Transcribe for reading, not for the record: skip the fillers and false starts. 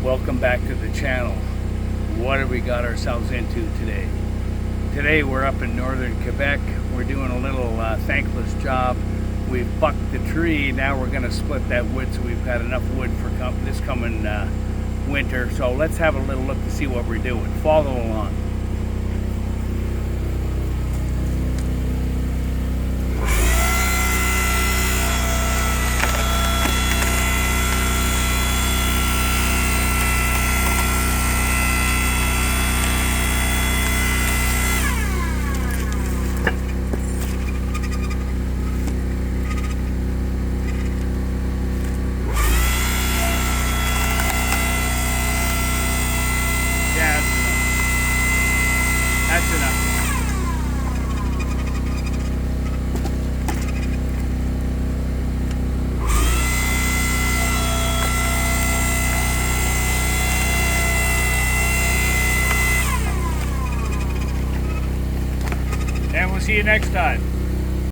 Welcome back to the channel. What have we got ourselves into today? Today we're up in northern Quebec. We're doing a little thankless job. We've bucked the tree. Now we're going to split that wood so we've got enough wood for this coming winter. So let's have a little look to see what we're doing. Follow along. That's enough. And we'll see you next time.